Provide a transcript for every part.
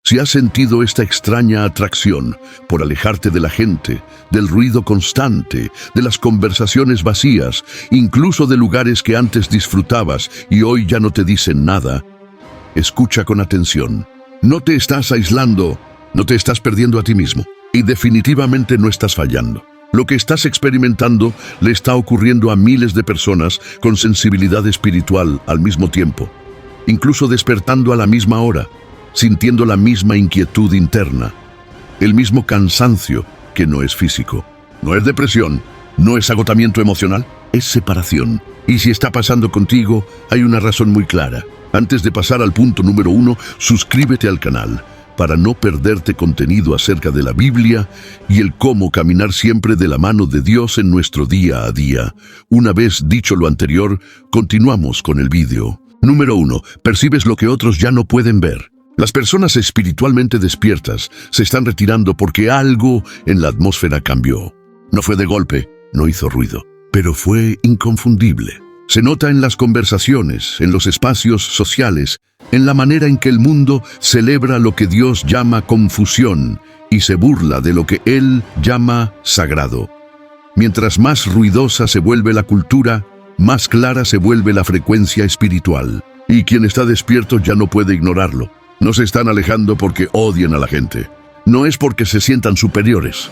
Si has sentido esta extraña atracción por alejarte de la gente, del ruido constante, de las conversaciones vacías, incluso de lugares que antes disfrutabas y hoy ya no te dicen nada, escucha con atención. No te estás aislando, no te estás perdiendo a ti mismo y definitivamente no estás fallando. Lo que estás experimentando le está ocurriendo a miles de personas con sensibilidad espiritual al mismo tiempo, incluso despertando a la misma hora, sintiendo la misma inquietud interna, el mismo cansancio que no es físico. No es depresión, no es agotamiento emocional, es separación. Y si está pasando contigo, hay una razón muy clara. Antes de pasar al punto número 1, suscríbete al canal para no perderte contenido acerca de la Biblia y el cómo caminar siempre de la mano de Dios en nuestro día a día. Una vez dicho lo anterior, continuamos con el vídeo. Número 1. Percibes lo que otros ya no pueden ver. Las personas espiritualmente despiertas se están retirando porque algo en la atmósfera cambió. No fue de golpe, no hizo ruido, pero fue inconfundible. Se nota en las conversaciones, en los espacios sociales, en la manera en que el mundo celebra lo que Dios llama confusión y se burla de lo que Él llama sagrado. Mientras más ruidosa se vuelve la cultura, más clara se vuelve la frecuencia espiritual. Y quien está despierto ya no puede ignorarlo. No se están alejando porque odien a la gente. No es porque se sientan superiores.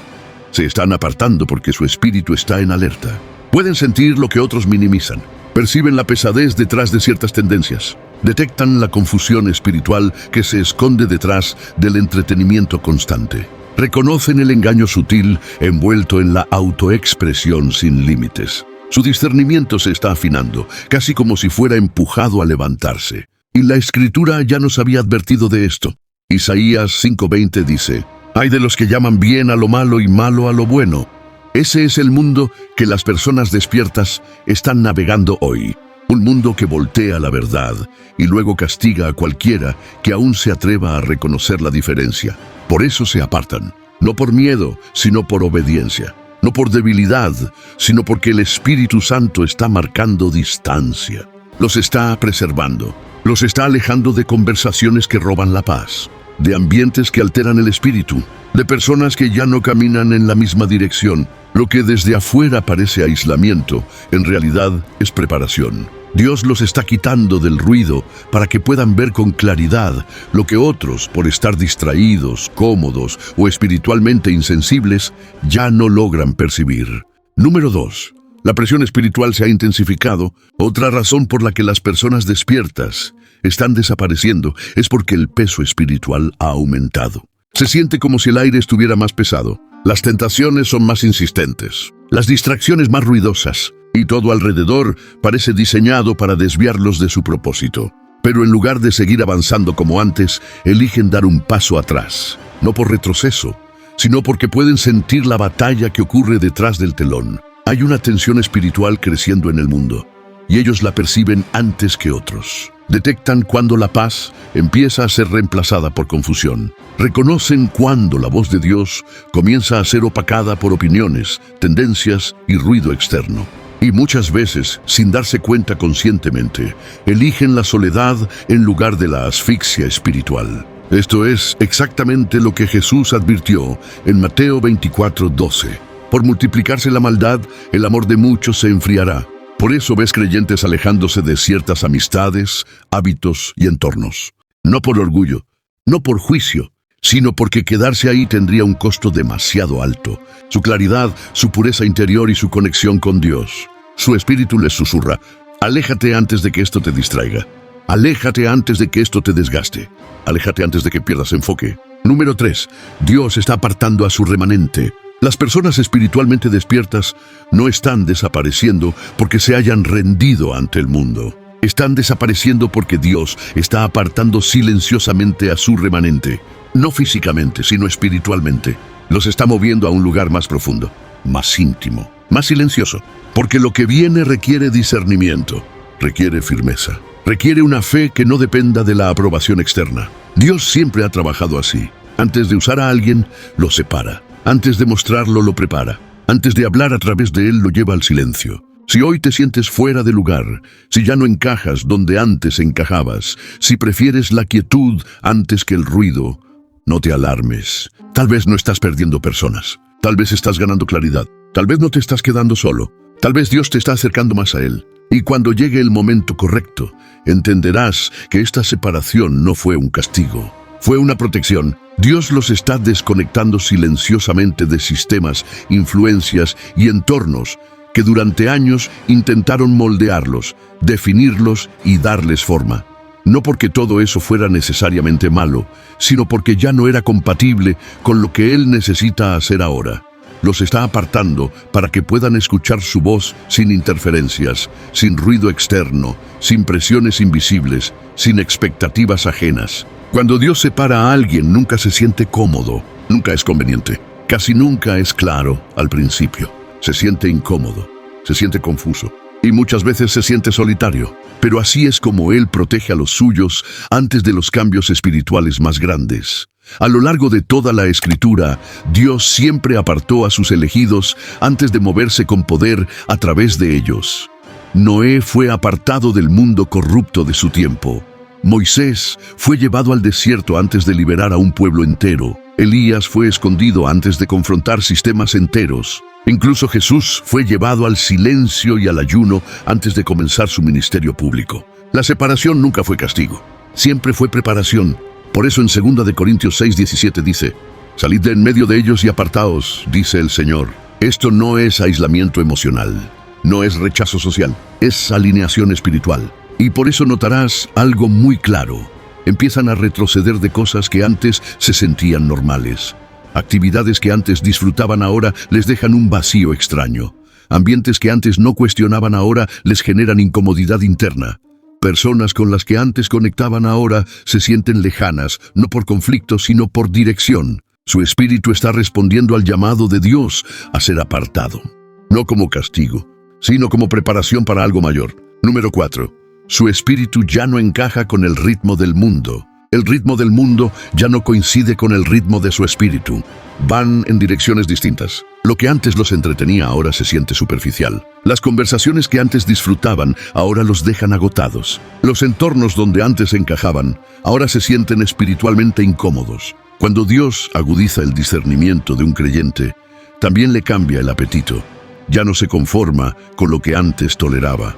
Se están apartando porque su espíritu está en alerta. Pueden sentir lo que otros minimizan. Perciben la pesadez detrás de ciertas tendencias. Detectan la confusión espiritual que se esconde detrás del entretenimiento constante. Reconocen el engaño sutil envuelto en la autoexpresión sin límites. Su discernimiento se está afinando, casi como si fuera empujado a levantarse. Y la Escritura ya nos había advertido de esto. Isaías 5:20 dice: «Ay de los que llaman bien a lo malo y malo a lo bueno». Ese es el mundo que las personas despiertas están navegando hoy. Un mundo que voltea la verdad y luego castiga a cualquiera que aún se atreva a reconocer la diferencia. Por eso se apartan, no por miedo, sino por obediencia. No por debilidad, sino porque el Espíritu Santo está marcando distancia. Los está preservando. Los está alejando de conversaciones que roban la paz, de ambientes que alteran el espíritu, de personas que ya no caminan en la misma dirección. Lo que desde afuera parece aislamiento, en realidad es preparación. Dios los está quitando del ruido para que puedan ver con claridad lo que otros, por estar distraídos, cómodos o espiritualmente insensibles, ya no logran percibir. Número 2. La presión espiritual se ha intensificado. Otra razón por la que las personas despiertas están desapareciendo es porque el peso espiritual ha aumentado. Se siente como si el aire estuviera más pesado. Las tentaciones son más insistentes, las distracciones más ruidosas, y todo alrededor parece diseñado para desviarlos de su propósito. Pero en lugar de seguir avanzando como antes, eligen dar un paso atrás, no por retroceso, sino porque pueden sentir la batalla que ocurre detrás del telón. Hay una tensión espiritual creciendo en el mundo, y ellos la perciben antes que otros. Detectan cuando la paz empieza a ser reemplazada por confusión. Reconocen cuando la voz de Dios comienza a ser opacada por opiniones, tendencias y ruido externo. Y muchas veces, sin darse cuenta conscientemente, eligen la soledad en lugar de la asfixia espiritual. Esto es exactamente lo que Jesús advirtió en Mateo 24:12. Por multiplicarse la maldad, el amor de muchos se enfriará. Por eso ves creyentes alejándose de ciertas amistades, hábitos y entornos. No por orgullo, no por juicio, sino porque quedarse ahí tendría un costo demasiado alto. Su claridad, su pureza interior y su conexión con Dios. Su espíritu les susurra: aléjate antes de que esto te distraiga. Aléjate antes de que esto te desgaste. Aléjate antes de que pierdas enfoque. Número 3. Dios está apartando a su remanente. Las personas espiritualmente despiertas no están desapareciendo porque se hayan rendido ante el mundo. Están desapareciendo porque Dios está apartando silenciosamente a su remanente. No físicamente, sino espiritualmente. Los está moviendo a un lugar más profundo, más íntimo, más silencioso. Porque lo que viene requiere discernimiento, requiere firmeza, requiere una fe que no dependa de la aprobación externa. Dios siempre ha trabajado así. Antes de usar a alguien, lo separa. Antes de mostrarlo, lo prepara. Antes de hablar a través de él, lo lleva al silencio. Si hoy te sientes fuera de lugar, si ya no encajas donde antes encajabas, si prefieres la quietud antes que el ruido, No te alarmes. Tal vez no estás perdiendo personas. Tal vez estás ganando claridad. Tal vez no te estás quedando solo. Tal vez Dios te está acercando más a Él. Y cuando llegue el momento correcto, entenderás que esta separación no fue un castigo. Fue una protección. Dios los está desconectando silenciosamente de sistemas, influencias y entornos que durante años intentaron moldearlos, definirlos y darles forma. No porque todo eso fuera necesariamente malo, sino porque ya no era compatible con lo que Él necesita hacer ahora. Los está apartando para que puedan escuchar su voz sin interferencias, sin ruido externo, sin presiones invisibles, sin expectativas ajenas. Cuando Dios separa a alguien, nunca se siente cómodo, nunca es conveniente, casi nunca es claro al principio. Se siente incómodo, se siente confuso y muchas veces se siente solitario. Pero así es como Él protege a los suyos antes de los cambios espirituales más grandes. A lo largo de toda la Escritura, Dios siempre apartó a sus elegidos antes de moverse con poder a través de ellos. Noé fue apartado del mundo corrupto de su tiempo. Moisés fue llevado al desierto antes de liberar a un pueblo entero. Elías fue escondido antes de confrontar sistemas enteros. Incluso Jesús fue llevado al silencio y al ayuno antes de comenzar su ministerio público. La separación nunca fue castigo, siempre fue preparación. Por eso en 2 Corintios 6:17 dice: «Salid de en medio de ellos y apartaos, dice el Señor». Esto no es aislamiento emocional, no es rechazo social, es alineación espiritual. Y por eso notarás algo muy claro. Empiezan a retroceder de cosas que antes se sentían normales. Actividades que antes disfrutaban ahora les dejan un vacío extraño. Ambientes que antes no cuestionaban ahora les generan incomodidad interna. Personas con las que antes conectaban ahora se sienten lejanas, no por conflicto, sino por dirección. Su espíritu está respondiendo al llamado de Dios a ser apartado. No como castigo, sino como preparación para algo mayor. Número 4. Su espíritu ya no encaja con el ritmo del mundo. El ritmo del mundo ya no coincide con el ritmo de su espíritu. Van en direcciones distintas. Lo que antes los entretenía ahora se siente superficial. Las conversaciones que antes disfrutaban ahora los dejan agotados. Los entornos donde antes encajaban ahora se sienten espiritualmente incómodos. Cuando Dios agudiza el discernimiento de un creyente, también le cambia el apetito. Ya no se conforma con lo que antes toleraba.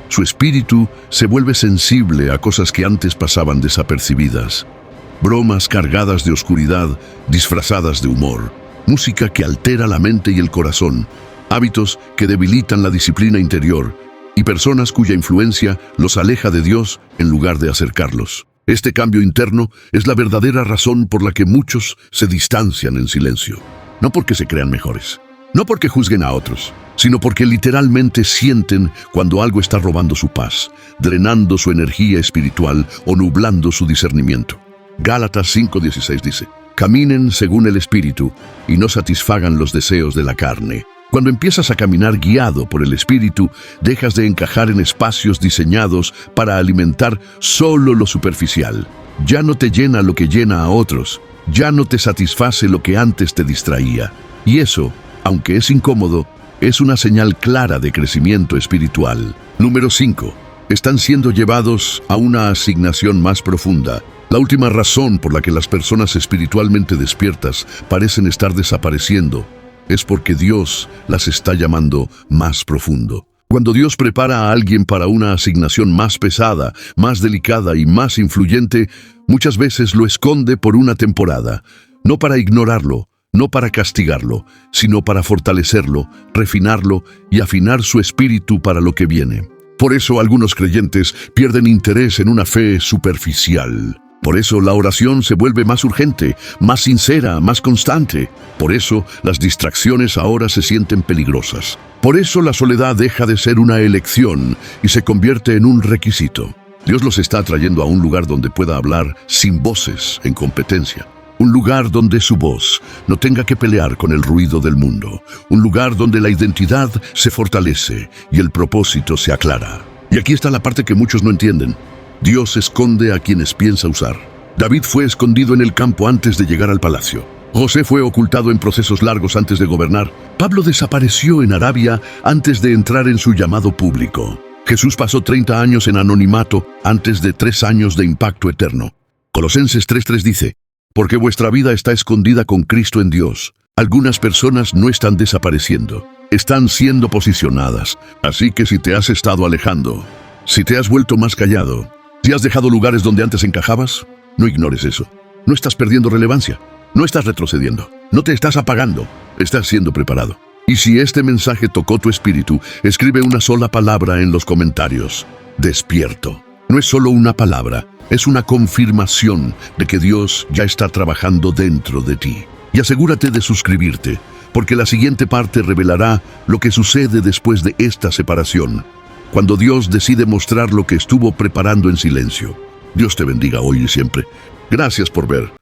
Su espíritu se vuelve sensible a cosas que antes pasaban desapercibidas. Bromas cargadas de oscuridad, disfrazadas de humor. Música que altera la mente y el corazón. Hábitos que debilitan la disciplina interior. Y personas cuya influencia los aleja de Dios en lugar de acercarlos. Este cambio interno es la verdadera razón por la que muchos se distancian en silencio. No porque se crean mejores, no porque juzguen a otros, sino porque literalmente sienten cuando algo está robando su paz, drenando su energía espiritual o nublando su discernimiento. Gálatas 5:16 dice: «Caminen según el Espíritu y no satisfagan los deseos de la carne». Cuando empiezas a caminar guiado por el Espíritu, dejas de encajar en espacios diseñados para alimentar solo lo superficial. Ya no te llena lo que llena a otros, ya no te satisface lo que antes te distraía. Y eso, aunque es incómodo, es una señal clara de crecimiento espiritual. Número 5. Están siendo llevados a una asignación más profunda. La última razón por la que las personas espiritualmente despiertas parecen estar desapareciendo es porque Dios las está llamando más profundo. Cuando Dios prepara a alguien para una asignación más pesada, más delicada y más influyente, muchas veces lo esconde por una temporada, no para ignorarlo, no para castigarlo, sino para fortalecerlo, refinarlo y afinar su espíritu para lo que viene. Por eso algunos creyentes pierden interés en una fe superficial. Por eso la oración se vuelve más urgente, más sincera, más constante. Por eso las distracciones ahora se sienten peligrosas. Por eso la soledad deja de ser una elección y se convierte en un requisito. Dios los está trayendo a un lugar donde pueda hablar sin voces en competencia. Un lugar donde su voz no tenga que pelear con el ruido del mundo. Un lugar donde la identidad se fortalece y el propósito se aclara. Y aquí está la parte que muchos no entienden. Dios esconde a quienes piensa usar. David fue escondido en el campo antes de llegar al palacio. José fue ocultado en procesos largos antes de gobernar. Pablo desapareció en Arabia antes de entrar en su llamado público. Jesús pasó 30 años en anonimato antes de 3 años de impacto eterno. Colosenses 3:3 dice: porque vuestra vida está escondida con Cristo en Dios. Algunas personas no están desapareciendo, están siendo posicionadas. Así que si te has estado alejando, si te has vuelto más callado, si has dejado lugares donde antes encajabas, no ignores eso. No estás perdiendo relevancia, no estás retrocediendo, no te estás apagando, estás siendo preparado. Y si este mensaje tocó tu espíritu, escribe una sola palabra en los comentarios: despierto. No es solo una palabra, es una confirmación de que Dios ya está trabajando dentro de ti. Y asegúrate de suscribirte, porque la siguiente parte revelará lo que sucede después de esta separación, cuando Dios decide mostrar lo que estuvo preparando en silencio. Dios te bendiga hoy y siempre. Gracias por ver.